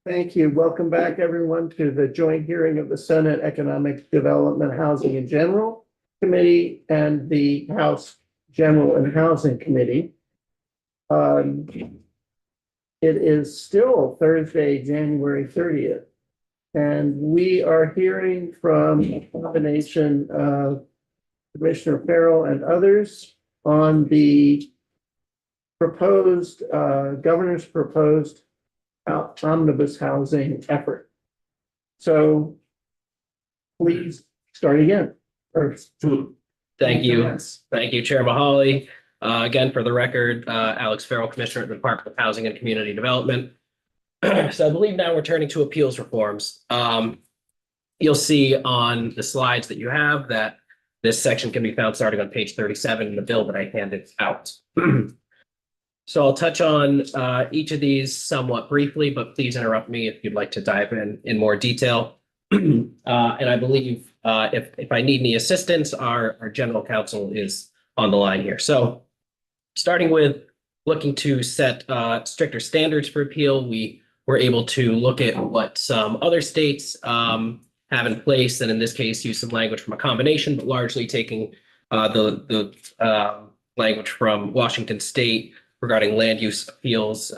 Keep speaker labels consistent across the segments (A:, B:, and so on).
A: Thank you. Welcome back, everyone, to the joint hearing of the Senate Economic Development, Housing and General Committee and the House General and Housing Committee. It is still Thursday, January 30th, and we are hearing from a combination of Commissioner Farrell and others on the proposed, governor's proposed omnibus housing effort. So please start again.
B: Thank you. Thank you, Chair Mahali. Again, for the record, Alex Farrell, Commissioner of the Department of Housing and Community Development. So I believe now we're turning to appeals reforms. You'll see on the slides that you have that this section can be found starting on page 37 in the bill that I handed out. So I'll touch on each of these somewhat briefly, but please interrupt me if you'd like to dive in more detail. And I believe if I need any assistance, our general counsel is on the line here. So starting with looking to set stricter standards for appeal, we were able to look at what some other states have in place, and in this case, use some language from a combination, but largely taking the language from Washington State regarding land use appeals,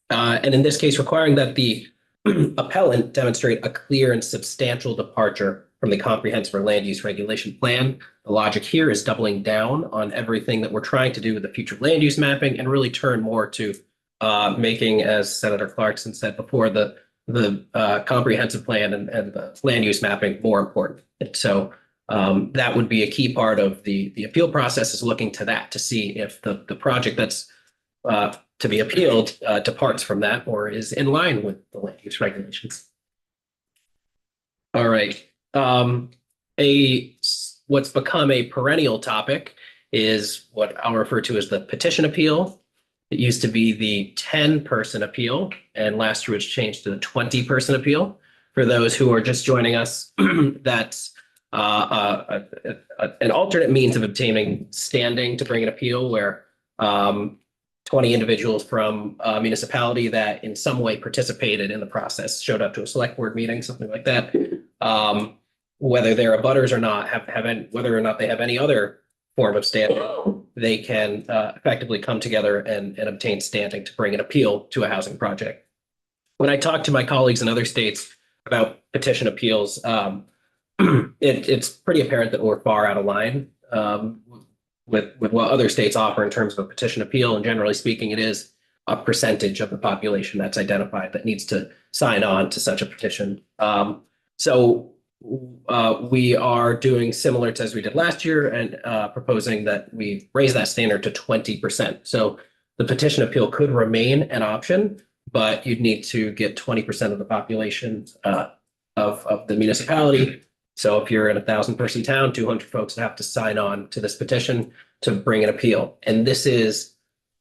B: and in this case, requiring that the appellant demonstrate a clear and substantial departure from the comprehensive land use regulation plan. The logic here is doubling down on everything that we're trying to do with the future land use mapping and really turn more to making, as Senator Clarkson said before, the comprehensive plan and the land use mapping more important. And so that would be a key part of the appeal process, is looking to that to see if the project that's to be appealed departs from that or is in line with the land use regulations. All right. What's become a perennial topic is what I'll refer to as the petition appeal. It used to be the 10-person appeal, and last year it was changed to the 20-person appeal. For those who are just joining us, that's an alternate means of obtaining standing to bring an appeal, where 20 individuals from a municipality that in some way participated in the process, showed up to a select board meeting, something like that, whether they're abutters or not, whether or not they have any other form of standing, they can effectively come together and obtain standing to bring an appeal to a housing project. When I talk to my colleagues in other states about petition appeals, it's pretty apparent that we're far out of line with what other states offer in terms of a petition appeal. And generally speaking, it is a percentage of the population that's identified that needs to sign on to such a petition. So we are doing similar to as we did last year, and proposing that we raise that standard to 20%. So the petition appeal could remain an option, but you'd need to get 20% of the population of the municipality. So if you're in a 1,000-person town, 200 folks would have to sign on to this petition to bring an appeal. And this is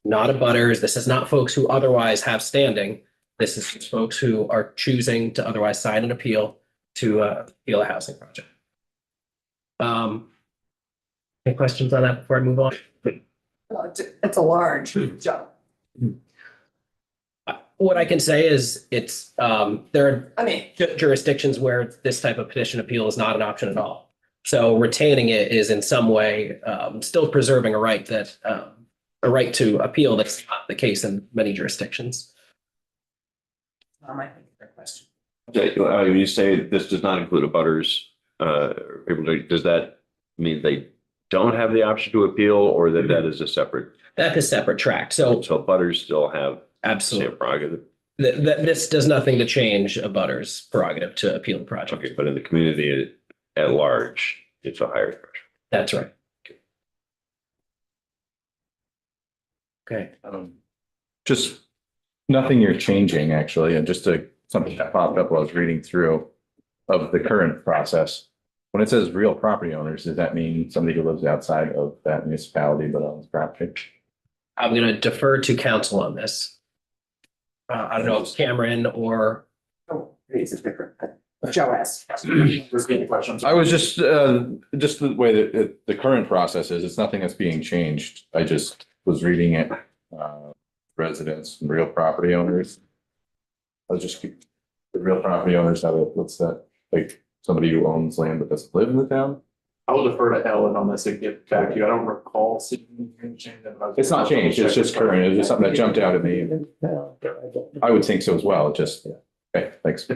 B: not abutters. This is not folks who otherwise have standing. This is folks who are choosing to otherwise sign an appeal to appeal a housing project. Any questions on that before I move on?
C: It's a large job.
B: What I can say is there are jurisdictions where this type of petition appeal is not an option at all. So retaining it is in some way still preserving a right to appeal. That's not the case in many jurisdictions.
C: I think a question.
D: When you say this does not include abutters, does that mean they don't have the option to appeal, or that is a separate?
B: That's a separate track. So
D: abutters still have
B: absolutely
D: prerogative.
B: This does nothing to change abutters' prerogative to appeal the project.
D: Okay, but in the community at large, it's a higher threshold.
B: That's right.
E: Okay. Just nothing you're changing, actually, and just something that popped up while I was reading through of the current process. When it says real property owners, does that mean somebody who lives outside of that municipality but owns property?
B: I'm going to defer to counsel on this. I don't know if Cameron or.
C: Oh, it's different. Joe asked.
E: I was just the way that the current process is, it's nothing that's being changed. I just was reading it, residents and real property owners. I was just, the real property owners have it, what's that, like, somebody who owns land but doesn't live in the town?
F: I will defer to Ellen on this and get back to you. I don't recall seeing anything change that.
E: It's not changed, it's just current, it was just something that jumped out at me. I would think so as well, just, okay, thanks.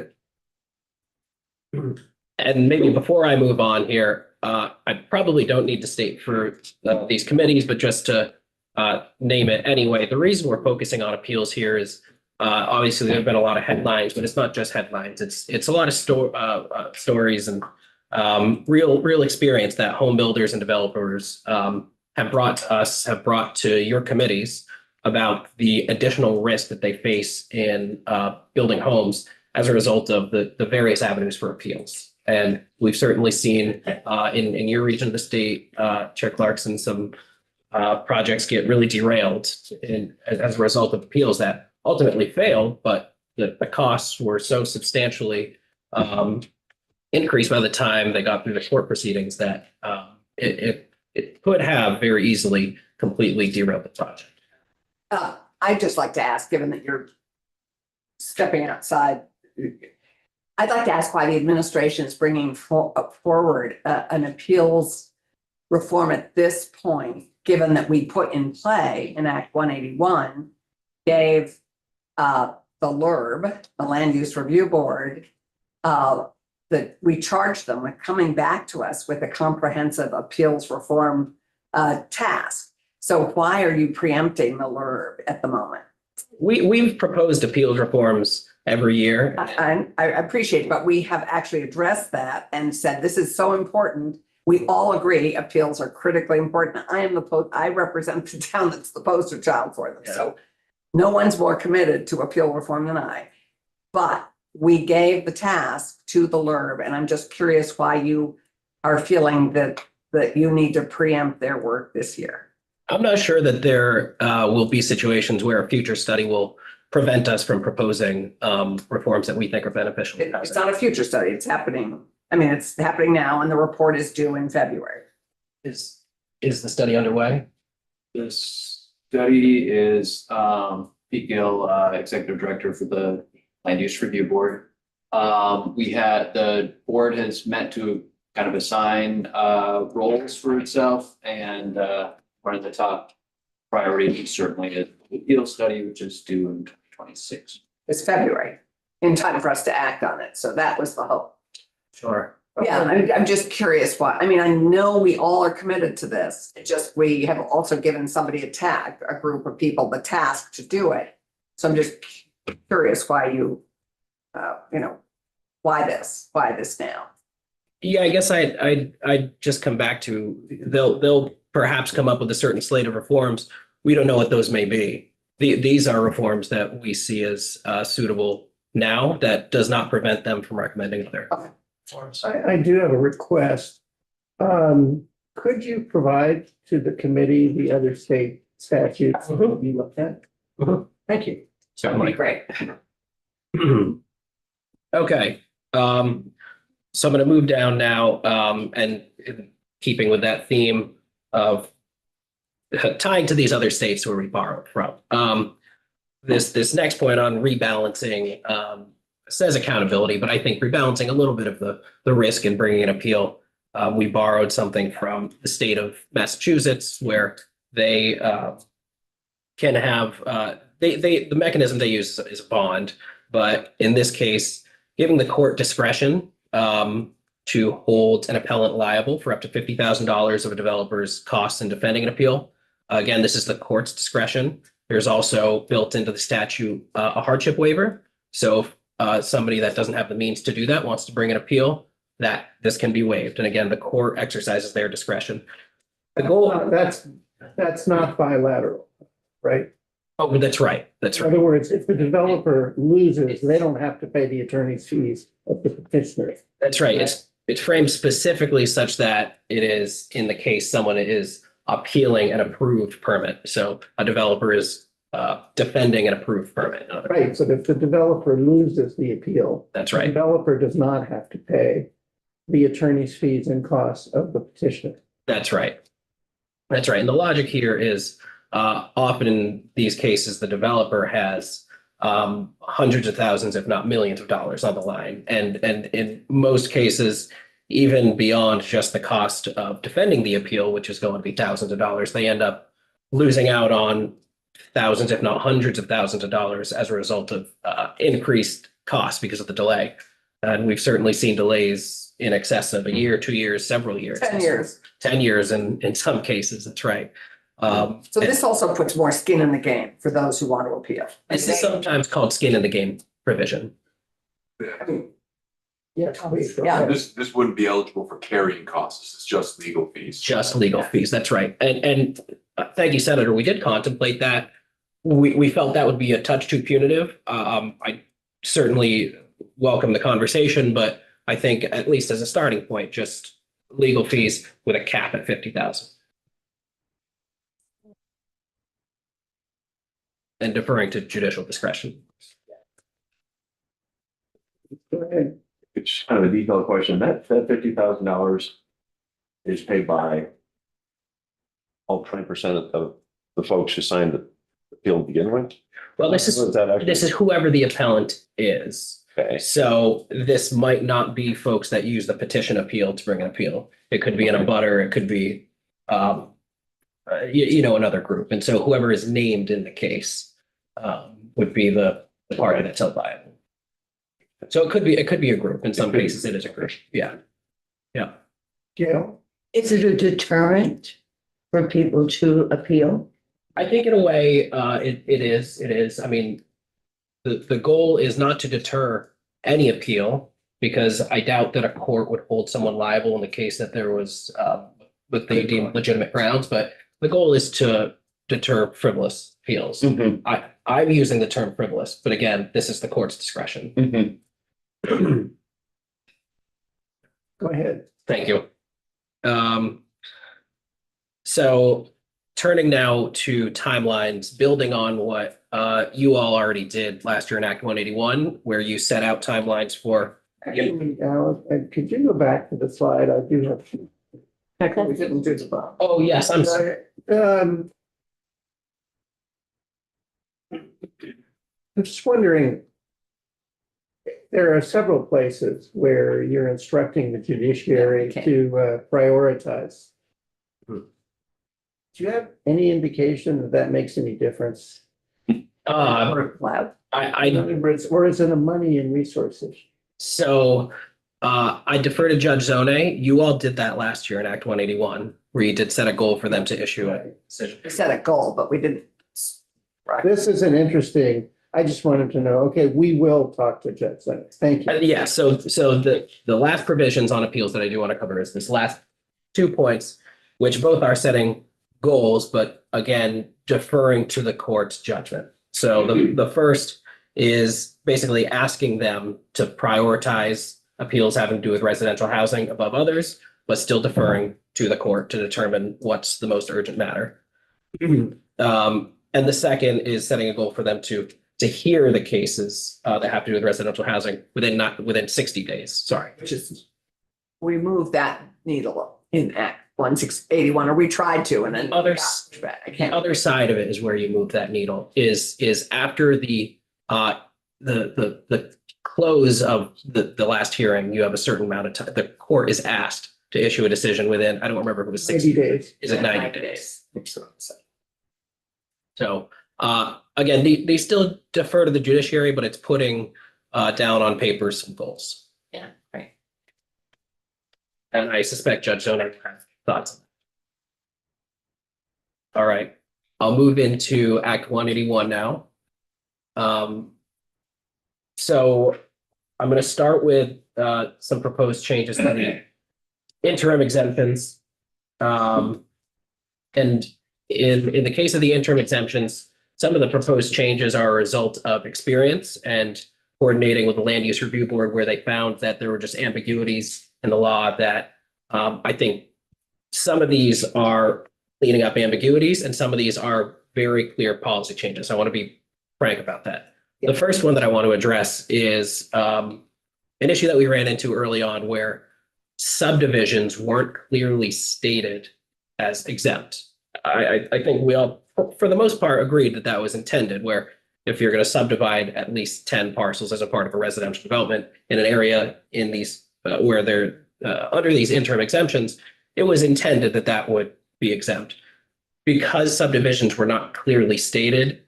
B: And maybe before I move on here, I probably don't need to state for these committees, but just to name it anyway. The reason we're focusing on appeals here is obviously there have been a lot of headlines, but it's not just headlines. It's a lot of stories and real experience that home builders and developers have brought to us, have brought to your committees about the additional risk that they face in building homes as a result of the various avenues for appeals. And we've certainly seen in your region of the state, Chair Clarkson, some projects get really derailed as a result of appeals that ultimately failed, but the costs were so substantially increased by the time they got through the court proceedings that it could have very easily completely derailed the project.
C: I'd just like to ask, given that you're stepping outside, I'd like to ask why the administration is bringing forward an appeals reform at this point, given that we put in play in Act 181, gave the LURB, the Land Use Review Board, that we charged them with coming back to us with a comprehensive appeals reform task. So why are you preempting the LURB at the moment?
B: We've proposed appeals reforms every year.
C: I appreciate it, but we have actually addressed that and said, this is so important. We all agree appeals are critically important. I represent the town that's the poster child for them.
B: Yeah.
C: So no one's more committed to appeal reform than I. But we gave the task to the LURB, and I'm just curious why you are feeling that you need to preempt their work this year.
B: I'm not sure that there will be situations where a future study will prevent us from proposing reforms that we think are beneficial.
C: It's not a future study. It's happening. I mean, it's happening now, and the report is due in February.
B: Is the study underway?
F: The study is Pete Gill, Executive Director for the Land Use Review Board. The board has met to kind of assign roles for itself, and one of the top priorities certainly is the appeal study, which is due in 2026.
C: It's February, in time for us to act on it. So that was the hope.
B: Sure.
C: Yeah, I'm just curious why. I mean, I know we all are committed to this. It just, we have also given somebody a group of people the task to do it. So I'm just curious why why this now?
B: Yeah, I guess I'd just come back to they'll perhaps come up with a certain slate of reforms. We don't know what those may be. These are reforms that we see as suitable now. That does not prevent them from recommending other reforms.
A: I do have a request. Could you provide to the committee the other state statutes that you looked at? Thank you.
C: That'd be great.
B: Okay, so I'm going to move down now, and in keeping with that theme of tying to these other states where we borrowed from. This next point on rebalancing says accountability, but I think rebalancing a little bit of the risk in bringing an appeal. We borrowed something from the state of Massachusetts where they can have the mechanism they use is a bond, but in this case, giving the court discretion to hold an appellant liable for up to $50,000 of a developer's costs in defending an appeal. Again, this is the court's discretion. There's also built into the statute a hardship waiver. So if somebody that doesn't have the means to do that wants to bring an appeal, that this can be waived. And again, the court exercises their discretion. The goal.
A: That's not bilateral, right?
B: Oh, that's right. That's
A: In
B: right.
A: other words, if the developer loses, they don't have to pay the attorney's fees of the petitioner.
B: That's right. It's framed specifically such that it is in the case someone is appealing an approved permit. So a developer is defending an approved permit.
A: Right, so if the developer loses the appeal,
B: That's
A: the
B: right.
A: developer does not have to pay the attorney's fees and costs of the petitioner.
B: That's right. That's right. And the logic here is often in these cases, the developer has hundreds of thousands, if not millions of dollars on the line. And in most cases, even beyond just the cost of defending the appeal, which is going to be thousands of dollars, they end up losing out on thousands, if not hundreds of thousands of dollars as a result of increased costs because of the delay. And we've certainly seen delays in excess of a year, 2 years, several years.
C: 10 years.
B: 10 years in some cases, that's right.
C: So this also puts more skin in the game for those who want to appeal.
B: This is sometimes called skin in the game provision.
C: I mean,
A: Yes, please. go
C: Yeah.
A: ahead.
G: This wouldn't be eligible for carrying costs. This is just legal fees.
B: Just legal fees, that's right. And thank you, Senator, we did contemplate that. We felt that would be a touch too punitive. I certainly welcome the conversation, but I think at least as a starting point, just legal fees with a cap at 50,000. And deferring to judicial discretion.
A: Go ahead.
D: It's kind of a detailed question. That $50,000 is paid by all 20% of the folks who signed the appeal to begin with?
B: Well, this
D: What
B: is
D: that actually-
B: this is whoever the appellant is.
D: Okay.
B: So this might not be folks that use the petition appeal to bring an appeal. It could be an abutter, it could be another group. And so whoever is named in the case would be the party that's held liable. So it could be a group. In some cases, it is a group. Yeah. Yeah.
A: Gail?
H: Is it a deterrent for people to appeal?
B: I think in a way, it is. I mean, the goal is not to deter any appeal, because I doubt that a court would hold someone liable in the case that there was with the deemed legitimate grounds, but the goal is to deter frivolous appeals.
D: Mhm.
B: I'm using the term frivolous, but again, this is the court's discretion.
D: Mhm.
A: Go ahead.
B: Thank you. So turning now to timelines, building on what you all already did last year in Act 181, where you set out timelines for.
A: Actually, Alice, could you go back to the slide? I do have. Heck, we didn't do the bottom.
B: Oh, yes, I'm sorry.
A: I'm just wondering, there are several places where you're instructing the judiciary
C: Okay.
A: to prioritize.
D: Hmm.
A: Do you have any indication that that makes any difference?
C: Wow.
A: In other words, or is it a money and resource issue?
B: So I defer to Judge Zone. You all did that last year in Act 181, where you did set a goal for them to issue a decision.
C: We set a goal, but we didn't. Right.
A: This is an interesting, I just wanted to know, okay, we will talk to Judge Zone. Thank you.
B: Yeah, so the last provisions on appeals that I do want to cover is this last 2 points, which both are setting goals, but again, deferring to the court's judgment. So the first is basically asking them to prioritize appeals having to do with residential housing above others, but still deferring to the court to determine what's the most urgent matter. And the second is setting a goal for them to hear the cases that have to do with residential housing within 60 days. Sorry.
C: Which is, we moved that needle in Act 1681, or we tried to, and then.
B: Others-
C: I
B: The
C: can't.
B: other side of it is where you move that needle is after the close of the last hearing, you have a certain amount of time. The court is asked to issue a decision within, I don't remember if it was 60
A: 90 days.
B: Is it 90 days? So again, they still defer to the judiciary, but it's putting down on paper some goals.
C: Yeah, right.
B: And I suspect Judge Zoner has thoughts. All right, I'll move into Act 181 now. So I'm going to start with some proposed changes to the interim exemptions. And in the case of the interim exemptions, some of the proposed changes are a result of experience and coordinating with the Land Use Review Board, where they found that there were just ambiguities in the law that I think some of these are cleaning up ambiguities and some of these are very clear policy changes. I want to be frank about that. The first one that I want to address is an issue that we ran into early on where subdivisions weren't clearly stated as exempt. I think we all, for the most part, agreed that that was intended, where if you're going to subdivide at least 10 parcels as a part of a residential development in an area in these, where they're under these interim exemptions, it was intended that that would be exempt. Because subdivisions were not clearly stated,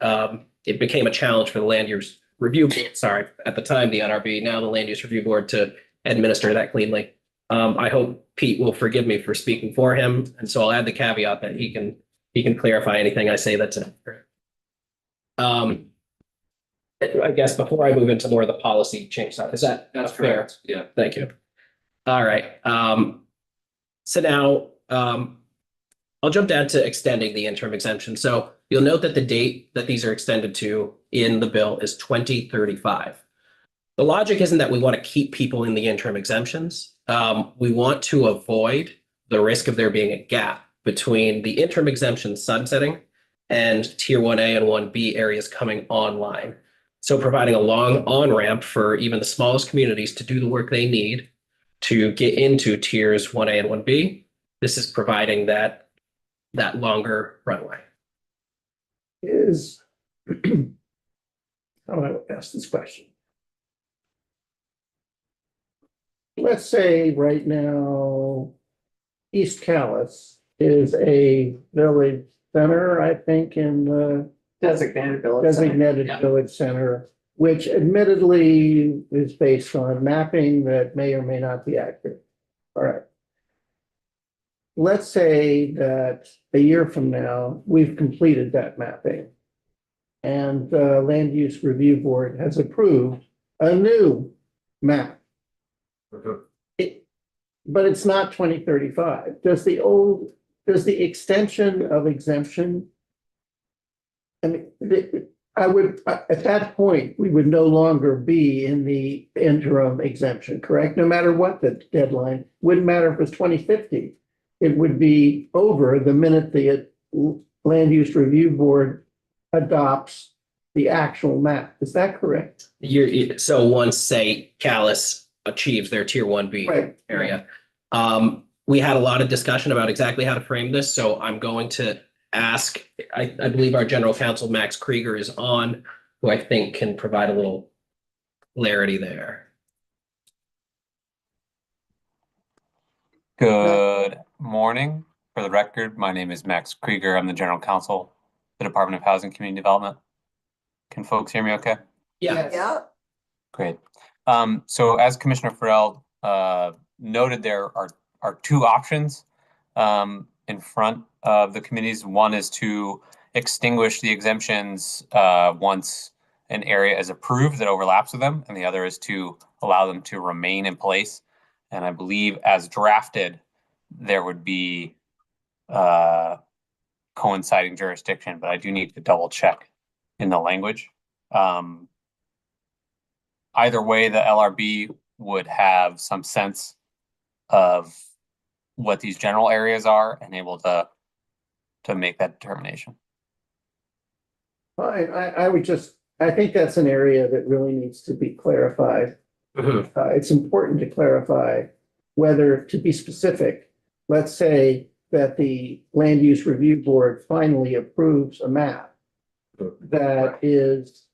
B: it became a challenge for the land use review board, sorry, at the time, the NRB, now the land use review board, to administer that cleanly. I hope Pete will forgive me for speaking for him, and so I'll add the caveat that he can clarify anything I say that's inaccurate. I guess before I move into more of the policy change stuff, is that
F: That's
B: fair?
F: correct. Yeah.
B: Thank you. All right. So now, I'll jump down to extending the interim exemption. So you'll note that the date that these are extended to in the bill is 2035. The logic isn't that we want to keep people in the interim exemptions. We want to avoid the risk of there being a gap between the interim exemption sunsetting and tier 1A and 1B areas coming online. So providing a long on-ramp for even the smallest communities to do the work they need to get into tiers 1A and 1B. This is providing that longer runway.
A: Is, how do I ask this question? Let's say right now, East Callis is a village center, I think, in the
C: Designated village. center.
A: designated
F: Yeah.
A: village center, which admittedly is based on mapping that may or may not be accurate. All right. Let's say that a year from now, we've completed that mapping. And the Land Use Review Board has approved a new map. But it's not 2035. Does the extension of exemption? I mean, at that point, we would no longer be in the interim exemption, correct? No matter what the deadline, wouldn't matter if it's 2050. It would be over the minute the Land Use Review Board adopts the actual map. Is that correct?
B: So once, say, Callis achieves their tier 1B
A: Right.
B: area. We had a lot of discussion about exactly how to frame this, so I'm going to ask, I believe our general counsel, Max Krieger, is on, who I think can provide a little clarity there.
I: Good morning. For the record, my name is Max Krieger. I'm the general counsel, the Department of Housing and Community Development. Can folks hear me okay?
B: Yeah,
C: Yeah,
I: Great. So as Commissioner Farrell noted, there are two options in front of the committees. One is to extinguish the exemptions once an area is approved that overlaps with them, and the other is to allow them to remain in place. And I believe as drafted, there would be coinciding jurisdiction, but I do need to double check in the language. Either way, the LRB would have some sense of what these general areas are and able to make that determination.
A: I think that's an area that really needs to be clarified.
B: Mhm.
A: It's important to clarify whether, to be specific, let's say that the Land Use Review Board finally approves a map that is,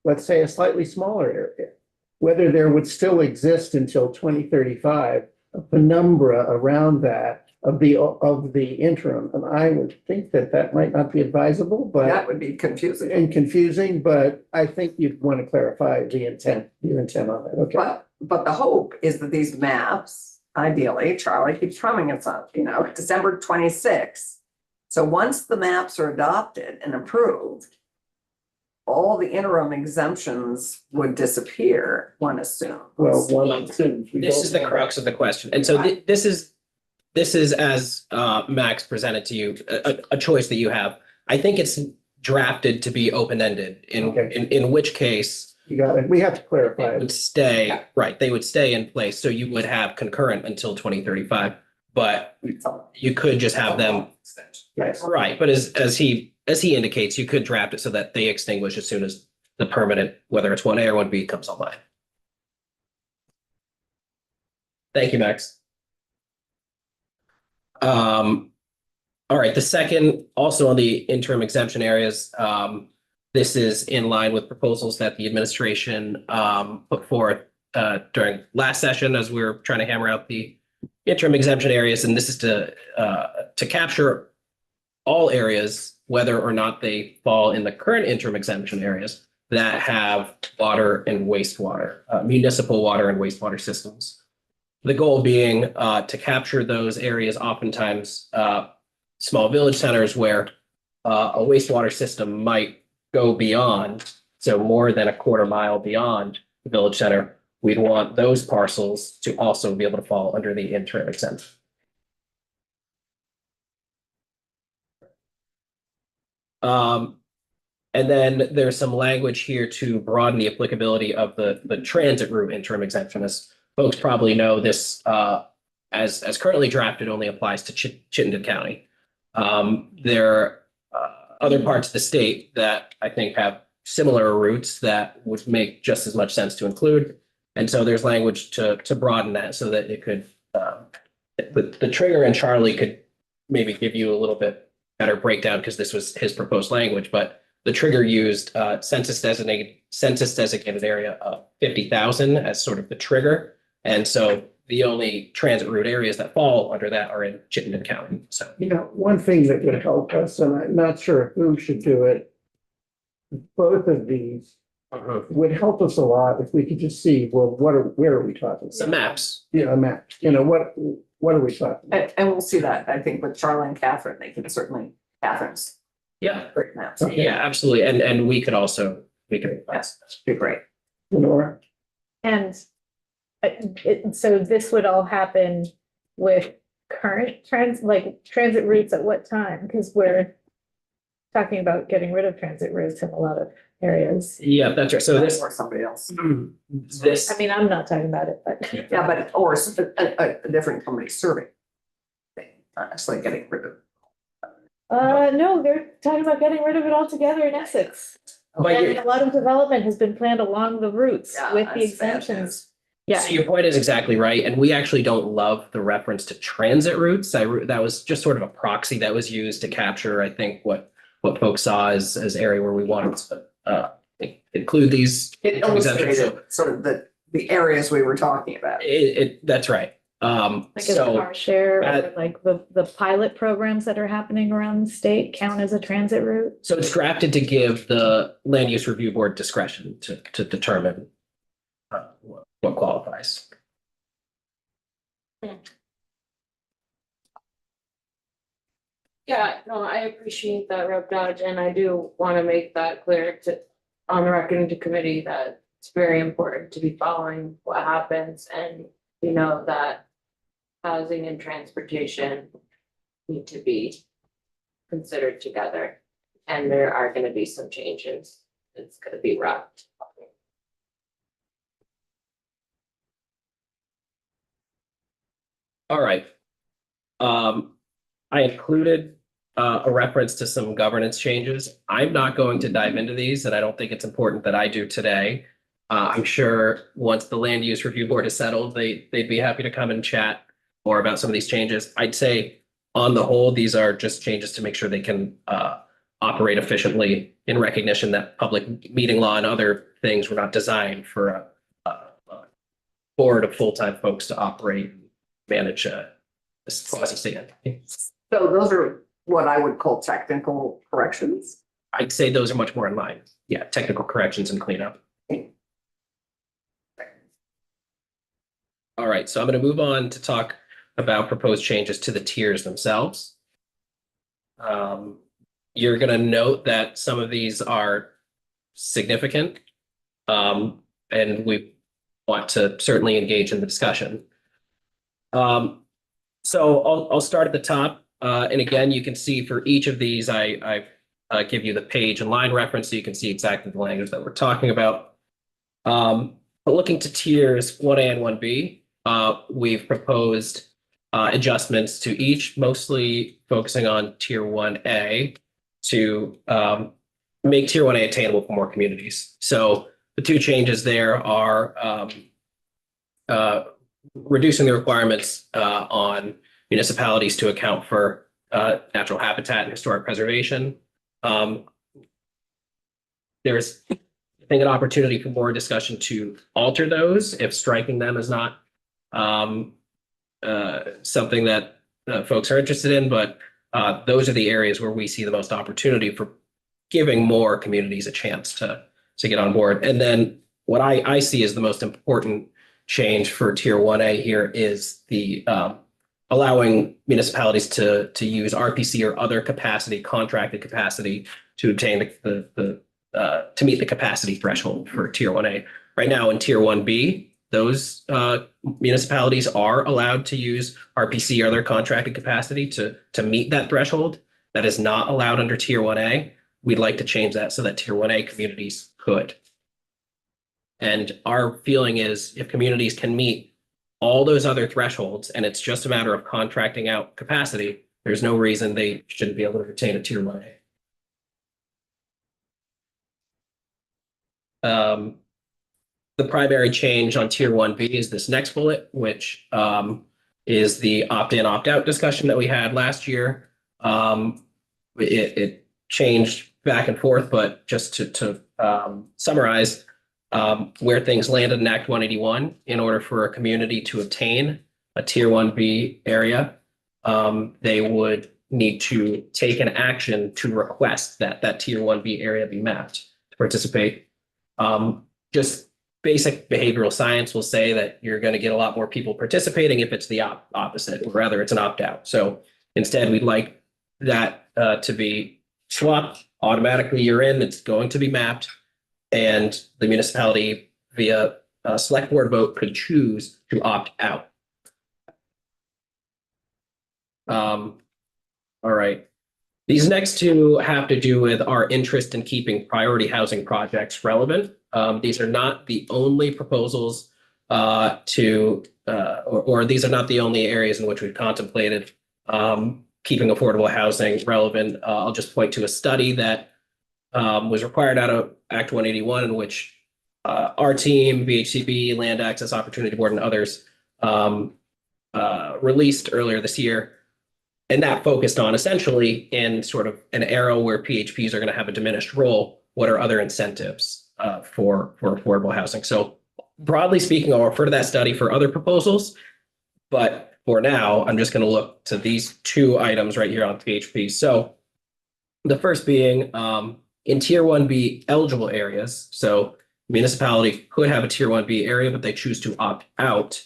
A: let's say, a slightly smaller area, whether there would still exist until 2035 a penumbra around that of the interim. And I would think that might not be advisable,
C: that
A: but
C: would be confusing.
A: and confusing, but I think you'd want to clarify your intent on it. Okay.
C: But the hope is that these maps, ideally, Charlie keeps drumming us up, December 26th. So once the maps are adopted and approved, all the interim exemptions would disappear, one assumes.
A: Well, one assumes.
B: This is the crux of the question. And so this is as Max presented to you, a choice that you have. I think it's drafted to be open-ended,
A: Okay.
B: in which case
A: You got it. We have to clarify
B: it would
A: it.
B: stay, right, they would stay in place. So you would have concurrent until 2035, but you could just have them,
A: Yes.
B: right, but as he indicates, you could draft it so that they extinguish as soon as the permanent, whether it's 1A or 1B, comes online. Thank you, Max. All right, the second, also on the interim exemption areas, This is in line with proposals that the administration put forth during last session as we were trying to hammer out the interim exemption areas. And this is to capture all areas, whether or not they fall in the current interim exemption areas that have water and wastewater, municipal water and wastewater systems. The goal being to capture those areas, oftentimes small village centers where a wastewater system might go beyond, so more than a quarter mile beyond the village center. We'd want those parcels to also be able to fall under the interim exemption. And then there's some language here to broaden the applicability of the transit route interim exemption. As folks probably know, this as currently drafted only applies to Chittenden County. There are other parts of the state that I think have similar routes that would make just as much sense to include. And so there's language to broaden that so that it could, the trigger, and Charlie could maybe give you a little bit better breakdown because this was his proposed language, but the trigger used census designated area of 50,000 as sort of the trigger. And so the only transit route areas that fall under that are in Chittenden County. So,
A: You know, one thing that would help us, and I'm not sure who should do it, both of these would help us a lot if we could just see, well, where are we talking?
B: some maps.
A: Yeah, a map, you know, what are we talking about?
C: And we'll see that, I think, with Charlie and Catherine, they can certainly, Catherine's
B: Yeah,
C: great maps.
A: Okay.
B: yeah, absolutely. And we could also, we could.
C: Yes, be great.
A: Nora?
J: And so this would all happen with current transit routes at what time? Because we're talking about getting rid of transit routes in a lot of areas.
B: Yeah, that's right. So this,
C: Or somebody else.
B: this,
J: I mean, I'm not talking about it, but
C: Yeah, but, or a different company serving. Not necessarily getting rid of.
J: no, they're talking about getting rid of it altogether in Essex.
B: but
J: And
B: you're-
J: a lot of development has been planned along the routes
C: Yeah,
J: with the
C: that's bad
J: exemptions. Yeah,
B: so your point is exactly right. And we actually don't love the reference to transit routes. That was just sort of a proxy that was used to capture, I think, what folks saw as area where we wanted to include these.
C: It
B: exemptions.
C: illustrated sort of the areas we were talking about.
B: That's right.
J: like a
B: So
J: car share, or
B: at-
J: like the pilot programs that are happening around the state count as a transit route.
B: so it's drafted to give the land use review board discretion to determine what qualifies.
H: Yeah, no, I appreciate that, Rep. Dodge, and I do want to make that clear on the record and to committee that it's very important to be following what happens, and we know that housing and transportation need to be considered together, and there are going to be some changes. It's going to be rough.
B: All right. I included a reference to some governance changes. I'm not going to dive into these, and I don't think it's important that I do today. I'm sure once the land use review board is settled, they'd be happy to come and chat more about some of these changes. I'd say on the whole, these are just changes to make sure they can operate efficiently in recognition that public meeting law and other things were not designed for a board of full-time folks to operate and manage this quasi-state entity.
C: So those are what I would call technical corrections.
B: I'd say those are much more in line. Yeah, technical corrections and cleanup. All right, so I'm going to move on to talk about proposed changes to the tiers themselves. You're going to note that some of these are significant, and we want to certainly engage in the discussion. So I'll start at the top. And again, you can see for each of these, I give you the page and line reference so you can see exactly the language that we're talking about. But looking to tiers 1A and 1B, we've proposed adjustments to each, mostly focusing on tier 1A to make tier 1A attainable for more communities. So the two changes there are reducing the requirements on municipalities to account for natural habitat and historic preservation. there's, I think, an opportunity for more discussion to alter those if striking them is not something that folks are interested in, but those are the areas where we see the most opportunity for giving more communities a chance to get on board. And then what I see as the most important change for Tier 1A here is the allowing municipalities to use RPC or other capacity, contracted capacity, to obtain to meet the capacity threshold for Tier 1A. Right now in Tier 1B, those municipalities are allowed to use RPC or their contracted capacity to meet that threshold. That is not allowed under Tier 1A. We'd like to change that so that Tier 1A communities could. And our feeling is if communities can meet all those other thresholds and it's just a matter of contracting out capacity, there's no reason they shouldn't be able to retain a Tier 1A. The primary change on Tier 1B is this next bullet, which is the opt-in, opt-out discussion that we had last year. It changed back and forth, but just to summarize where things landed in Act 181, in order for a community to obtain a Tier 1B area, they would need to take an action to request that Tier 1B area be mapped to participate. Just basic behavioral science will say that you're going to get a lot more people participating if it's the opposite, or rather it's an opt-out. So instead, we'd like that to be swapped. Automatically, you're in, it's going to be mapped, and the municipality via a select board vote could choose to opt out. All right. These next two have to do with our interest in keeping priority housing projects relevant. These are not the only proposals or these are not the only areas in which we've contemplated keeping affordable housing relevant. I'll just point to a study that was required out of Act 181, in which our team, VHCB, Land Access Opportunity Board, and others released earlier this year. And that focused on essentially in sort of an era where PHPs are going to have a diminished role, what are other incentives for affordable housing? So broadly speaking, I'll refer to that study for other proposals, but for now, I'm just going to look to these two items right here on PHP. So the first being in Tier 1B eligible areas. So municipality could have a Tier 1B area, but they choose to opt out.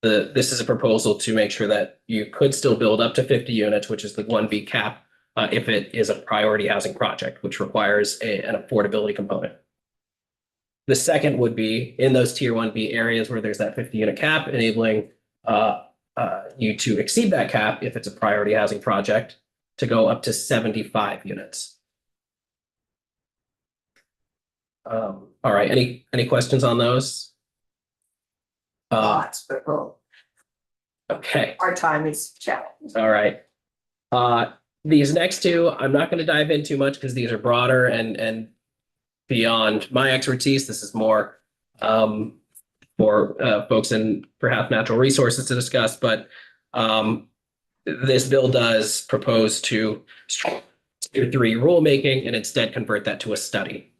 B: This is a proposal to make sure that you could still build up to 50 units, which is the 1B cap, if it is a priority housing project, which requires an affordability component. The second would be in those Tier 1B areas where there's that 50 unit cap, enabling you to exceed that cap if it's a priority housing project to go up to 75 units. All right, any questions on those?
C: Lots, but well,
B: Okay.
C: our time is challenged.
B: All right. These next two, I'm not going to dive in too much because these are broader and beyond my expertise. This is more for folks in perhaps natural resources to discuss, but this bill does propose to Tier 3 rulemaking and instead convert that to a study.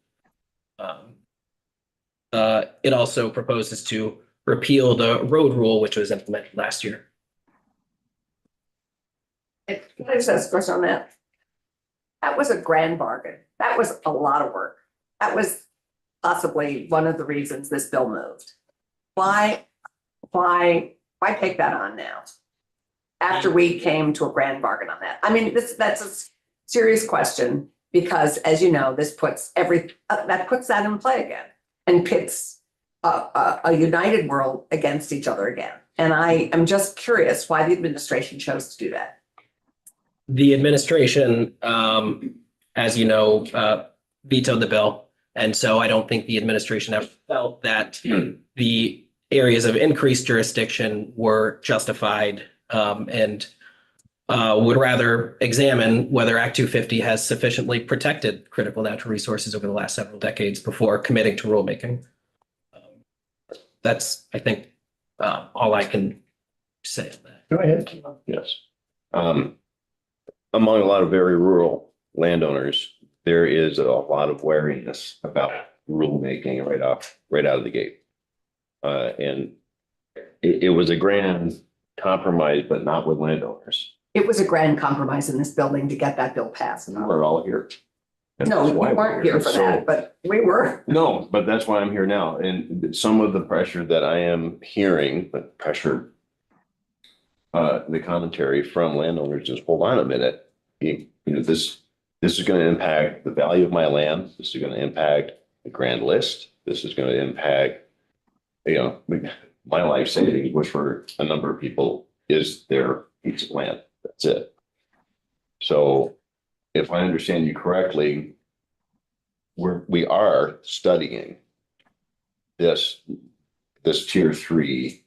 B: It also proposes to repeal the road rule, which was implemented last year.
C: Can I just ask a question on that? That was a grand bargain. That was a lot of work. That was possibly one of the reasons this bill moved. Why take that on now? After we came to a grand bargain on that. I mean, that's a serious question because, as you know, this puts that in play again and pits a united world against each other again. And I am just curious why the administration chose to do that.
B: The administration, as you know, vetoed the bill. And so I don't think the administration ever felt that the areas of increased jurisdiction were justified and would rather examine whether Act 250 has sufficiently protected critical natural resources over the last several decades before committing to rulemaking. That's, I think, all I can say on that.
A: Go ahead.
D: Yes. Among a lot of very rural landowners, there is a lot of wariness about rulemaking right out of the gate. And it was a grand compromise, but not with landowners.
C: It was a grand compromise in this building to get that bill passed.
D: We're all here. And
C: No,
D: that's
C: we
D: why
C: weren't here for
D: So-
C: that, but we were.
D: No, but that's why I'm here now. And some of the pressure that I am hearing, but pressure, the commentary from landowners is, hold on a minute. This is going to impact the value of my land. This is going to impact the grand list. This is going to impact, my life savings, which for a number of people is their piece of land. That's it. So if I understand you correctly, we are studying this tier 3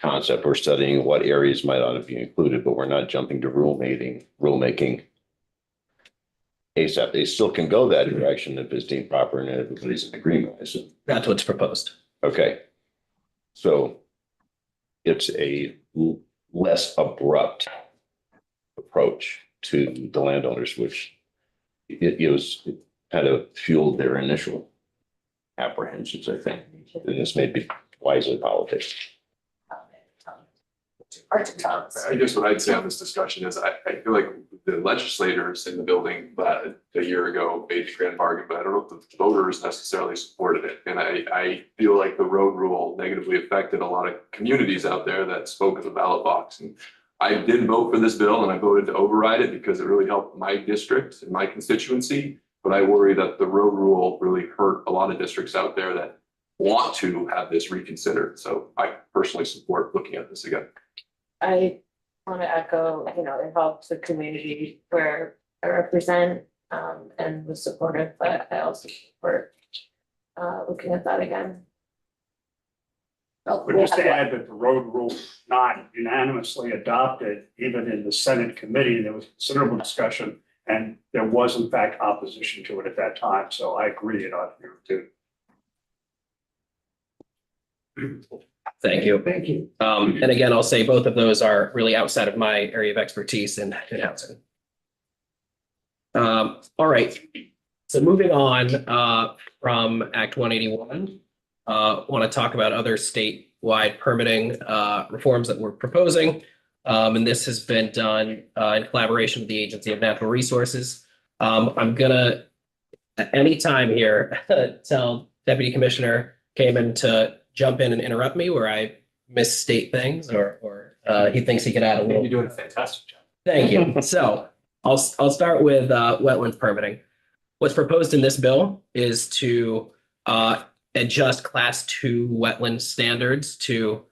D: concept. We're studying what areas might ought to be included, but we're not jumping to rulemaking ASAP. They still can go that direction if it's deemed proper and everybody's in agreement. I assume.
B: That's what's proposed.
D: Okay. So it's a less abrupt approach to the landowners, which it kind of fueled their initial apprehensions, I think. And this may be wisely politics.
G: I guess what I'd say on this discussion is I feel like the legislators in the building a year ago made the grand bargain, but I don't know if the voters necessarily supported it. And I feel like the road rule negatively affected a lot of communities out there that spoke of the ballot box. And I did vote for this bill and I voted to override it because it really helped my district and my constituency. But I worry that the road rule really hurt a lot of districts out there that want to have this reconsidered. So I personally support looking at this again.
H: I want to echo, it helps the community where I represent, and was supportive, but I also support, looking at that again.
C: Well,
K: But just to add that the road rule was not unanimously adopted, even in the Senate committee, there was considerable discussion. And there was in fact opposition to it at that time. So I agree it ought to be reviewed.
B: Thank you.
A: Thank you.
B: And again, I'll say both of those are really outside of my area of expertise in housing. All right. So moving on from Act 181, want to talk about other statewide permitting reforms that we're proposing. And this has been done in collaboration with the Agency of Natural Resources. I'm gonna, at any time here, tell Deputy Commissioner Kamen to jump in and interrupt me where I misstate things or he thinks he can add a little.
F: You're doing a fantastic job.
B: Thank you. So I'll start with wetland permitting. What's proposed in this bill is to adjust Class 2 wetland standards to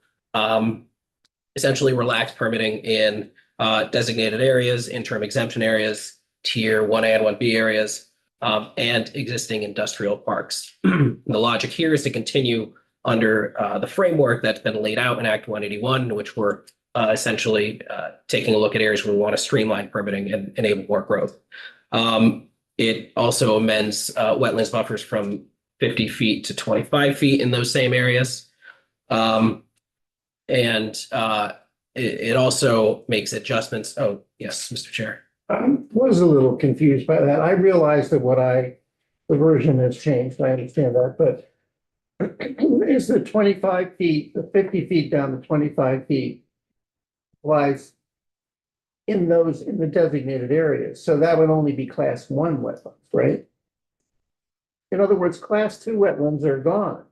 B: essentially relax permitting in designated areas, interim exemption areas, tier 1A and 1B areas, and existing industrial parks. The logic here is to continue under the framework that's been laid out in Act 181, in which we're essentially taking a look at areas where we want to streamline permitting and enable more growth. It also amends wetlands buffers from 50 feet to 25 feet in those same areas. It also makes adjustments. Oh, yes, Mr. Chair.
A: I was a little confused by that. I realized that the version has changed. I understand that, but is the 25 feet, the 50 feet down to 25 feet applies in the designated areas. So that would only be Class 1 wetlands, right? In other words, Class 2 wetlands are gone.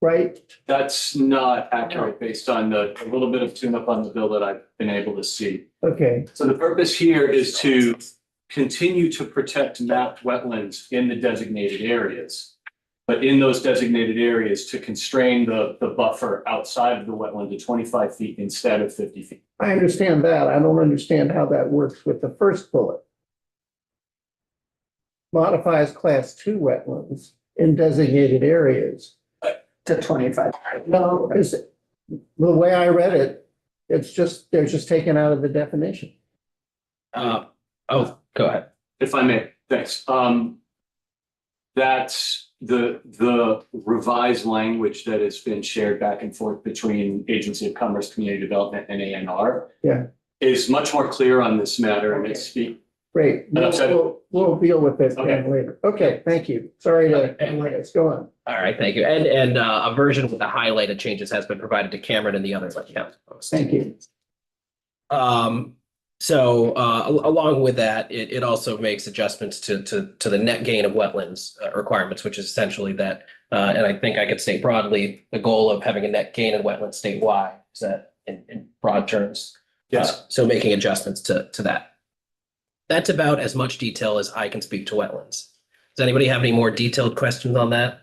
A: Right?
F: That's not accurate based on a little bit of tune-up on the bill that I've been able to see.
A: Okay,
F: So the purpose here is to continue to protect mapped wetlands in the designated areas. But in those designated areas to constrain the buffer outside of the wetland to 25 feet instead of 50 feet.
A: I understand that. I don't understand how that works with the first bullet. Modifies Class 2 wetlands in designated areas.
C: To 25.
A: No, is it, the way I read it, they're just taken out of the definition.
B: Oh, go ahead.
F: If I may, thanks. That's the revised language that has been shared back and forth between Agency of Commerce, Community Development and ANR.
A: Yeah.
F: Is much more clear on this matter and it
A: Great.
F: Enough said.
A: We'll deal with it
F: Okay.
A: later. Okay, thank you. Sorry to, let's go on.
B: All right, thank you. And a version with the highlighted changes has been provided to Cameron and the other county folks.
A: Thank you.
B: So along with that, it also makes adjustments to the net gain of wetlands requirements, which is essentially that, and I think I could state broadly, the goal of having a net gain in wetlands statewide is that in broad terms.
F: Yes.
B: So making adjustments to that. That's about as much detail as I can speak to wetlands. Does anybody have any more detailed questions on that?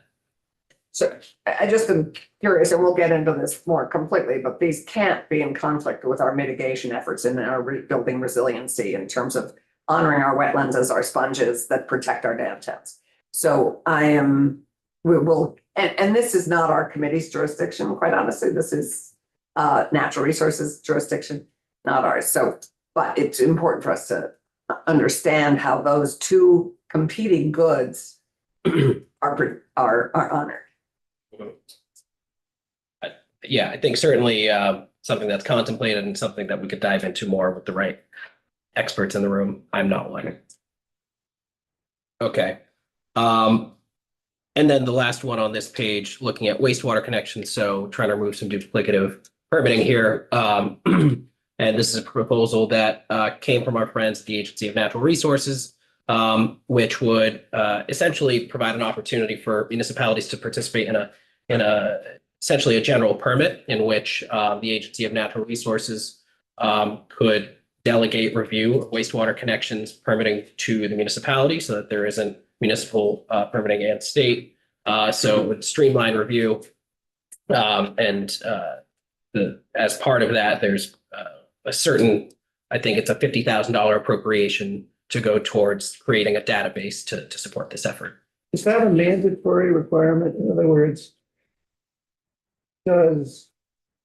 C: So I just am curious, and we'll get into this more completely, but these can't be in conflict with our mitigation efforts and our building resiliency in terms of honoring our wetlands as our sponges that protect our downtowns. So we will, and this is not our committee's jurisdiction, quite honestly. This is natural resources jurisdiction, not ours. So, but it's important for us to understand how those two competing goods are honored.
B: Yeah, I think certainly something that's contemplated and something that we could dive into more with the right experts in the room. I'm not one. Okay. And then the last one on this page, looking at wastewater connections. So trying to remove some duplicative permitting here. And this is a proposal that came from our friends at the Agency of Natural Resources, which would essentially provide an opportunity for municipalities to participate in a essentially a general permit in which the Agency of Natural Resources could delegate review of wastewater connections permitting to the municipality so that there isn't municipal permitting and state. So it would streamline review. As part of that, there's a certain, I think it's a $50,000 appropriation to go towards creating a database to support this effort.
A: Is that a mandatory requirement? In other words, does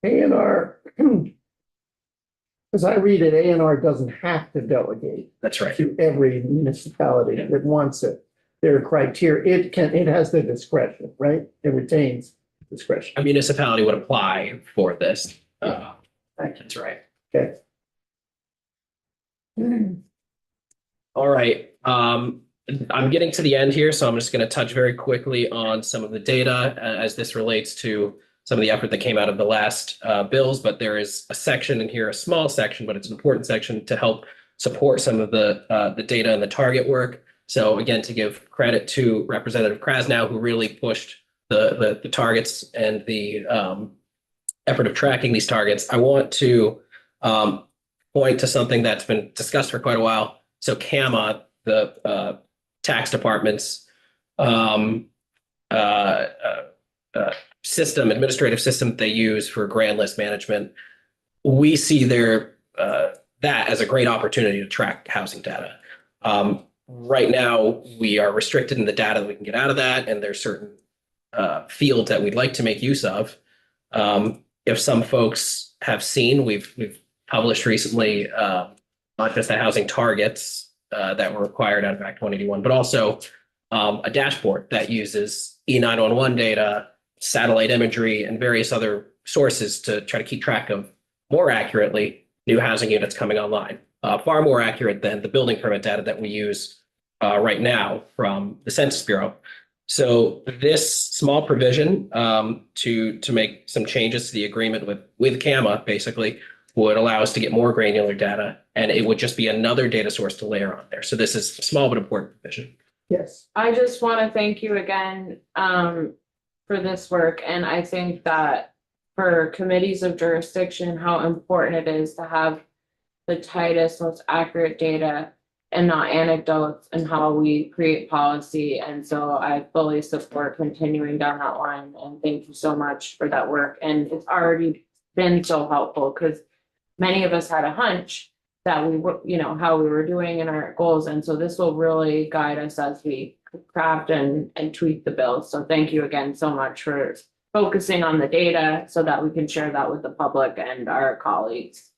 A: A&R, as I read it, A&R doesn't have to delegate
B: That's right.
A: to every municipality that wants it. There are criteria, it has the discretion, right? It retains discretion.
B: A municipality would apply for this. That's right.
A: Okay.
B: All right. I'm getting to the end here, so I'm just going to touch very quickly on some of the data as this relates to some of the effort that came out of the last bills. But there is a section in here, a small section, but it's an important section to help support some of the data and the target work. So again, to give credit to Representative Krasnow, who really pushed the targets and the effort of tracking these targets, I want to point to something that's been discussed for quite a while. So CAMA, the tax department's administrative system they use for grand list management, we see that as a great opportunity to track housing data. Right now, we are restricted in the data that we can get out of that, and there's certain fields that we'd like to make use of. If some folks have seen, we've published recently not just the housing targets that were required out of Act 181, but also a dashboard that uses E911 data, satellite imagery, and various other sources to try to keep track of more accurately new housing units coming online. Far more accurate than the building permit data that we use right now from the Census Bureau. So this small provision to make some changes to the agreement with CAMA basically would allow us to get more granular data, and it would just be another data source to layer on there. So this is a small but important provision.
A: Yes.
H: I just want to thank you again for this work. And I think that for committees of jurisdiction, how important it is to have the tightest, most accurate data and not anecdotes and how we create policy. And so I fully support continuing down that line. And thank you so much for that work. And it's already been so helpful because many of us had a hunch that we were, how we were doing in our goals. And so this will really guide us as we craft and tweak the bill. So thank you again so much for focusing on the data so that we can share that with the public and our colleagues.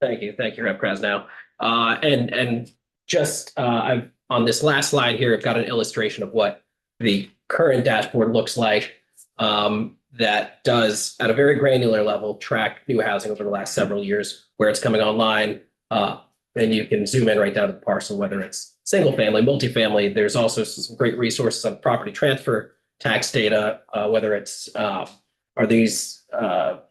B: Thank you, Rep. Krasnow. And just I've on this last slide here, I've got an illustration of what the current dashboard looks like. That does, at a very granular level, track new housing over the last several years, where it's coming online, and you can zoom in right down to the parcel, whether it's single family, multifamily. There's also some great resources on property transfer, tax data, whether it's, are these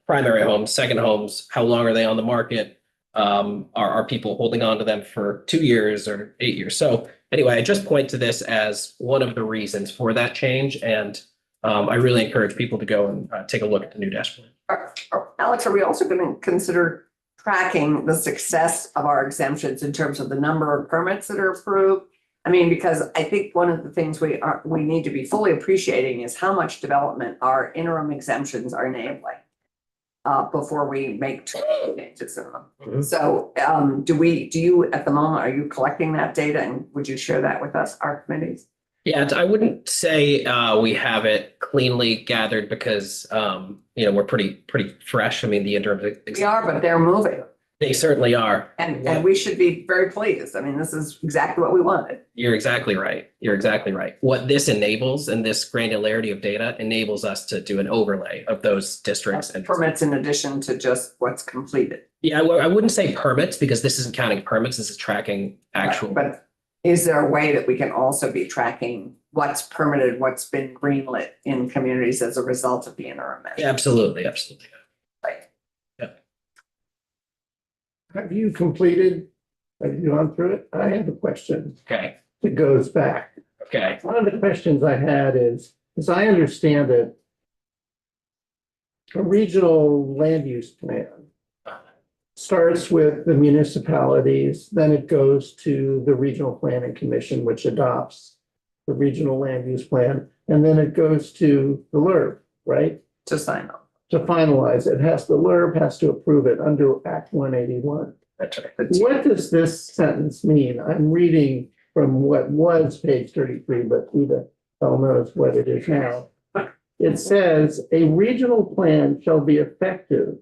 B: primary homes, second homes, how long are they on the market? Are people holding on to them for 2 years or 8 years? So anyway, I just point to this as one of the reasons for that change. And I really encourage people to go and take a look at the new dashboard.
C: Alex, are we also going to consider tracking the success of our exemptions in terms of the number of permits that are approved? I mean, because I think one of the things we need to be fully appreciating is how much development our interim exemptions are enabling before we make changes in them.
B: Mhm.
C: So do you, at the moment, are you collecting that data, and would you share that with us, our committees?
B: Yeah, I wouldn't say we have it cleanly gathered because we're pretty fresh. I mean, the interim.
C: We are, but they're moving,
B: They certainly are.
C: and we should be very pleased. I mean, this is exactly what we wanted.
B: You're exactly right. You're exactly right. What this enables and this granularity of data enables us to do an overlay of those districts and
C: Permits in addition to just what's completed.
B: Yeah, I wouldn't say permits because this isn't counting permits. This is tracking actual.
C: But is there a way that we can also be tracking what's permitted, what's been greenlit in communities as a result of the interim measure?
B: Absolutely, absolutely.
C: Right.
A: Have you completed, have you gone through it? I have a question
B: Okay,
A: that goes back.
B: okay.
A: One of the questions I had is, as I understand it, a regional land use plan starts with the municipalities, then it goes to the Regional Planning Commission, which adopts the regional land use plan, and then it goes to the LURB, right?
C: To sign off.
A: To finalize it, the LURB has to approve it under Act 181.
B: That's right.
A: What does this sentence mean? I'm reading from what was page 33, but who the hell knows what it is now. It says, a regional plan shall be effective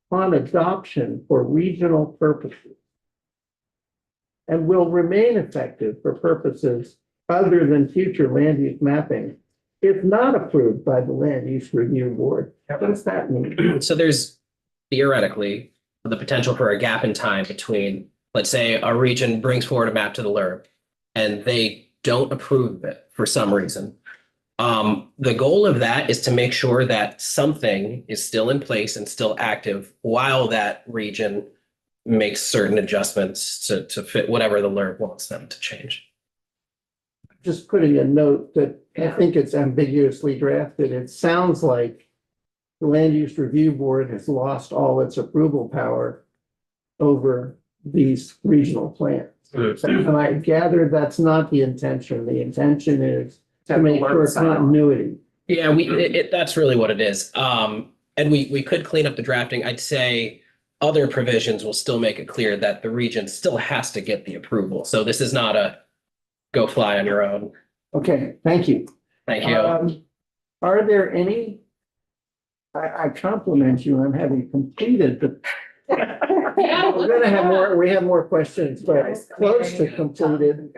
A: upon adoption for regional purposes and will remain effective for purposes other than future land use mapping if not approved by the Land Use Review Board. What does that mean?
B: So there's theoretically the potential for a gap in time between, let's say, a region brings forward a map to the LURB and they don't approve it for some reason. The goal of that is to make sure that something is still in place and still active while that region makes certain adjustments to fit whatever the LURB wants them to change.
A: Just putting a note that I think it's ambiguously drafted. It sounds like the Land Use Review Board has lost all its approval power over these regional plans. And I gather that's not the intention. The intention is to make sure continuity.
B: Yeah, that's really what it is. And we could clean up the drafting. I'd say other provisions will still make it clear that the region still has to get the approval. So this is not a go fly on your own.
A: Okay, thank you.
B: Thank you.
A: Are there any? I compliment you on having completed the. We're gonna have more, we have more questions, but close to completed.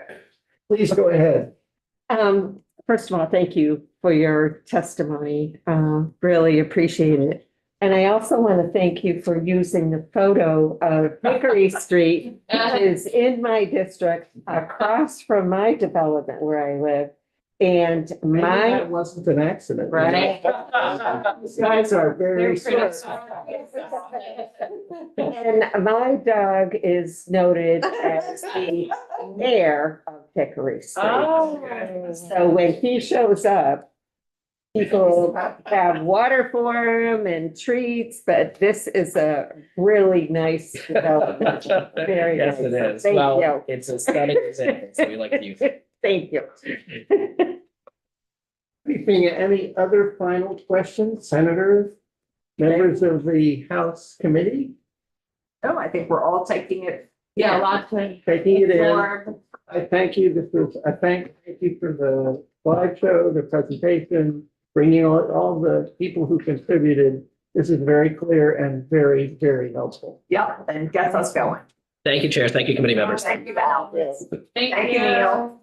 A: Please go ahead.
L: First of all, thank you for your testimony. Really appreciate it. And I also want to thank you for using the photo of Hickory Street, which is in my district, across from my development where I live. And
A: Maybe
L: my,
A: that wasn't an accident.
L: right?
A: These guys are very short.
L: And my dog is noted as the mayor of Hickory Street. So when he shows up, people have water for him and treats, but this is a really nice development. Very
B: Yes,
L: nice.
B: it is.
L: Thank
B: Well,
L: you.
B: it's a stunning example, so we like to use it.
L: Thank you.
A: Any other final questions, senators, members of the House committee?
C: No, I think we're all taking it.
H: Yeah, lots of.
A: Taking it in.
H: More.
A: I thank you. Thank you for the slideshow, the presentation, bringing all the people who contributed. This is very clear and very, very helpful.
C: Yeah, and gets us going.
B: Thank you, Chair. Thank you, committee members.
C: Thank you, Val.
H: Thank
C: Thank you,
H: you.
C: Neil.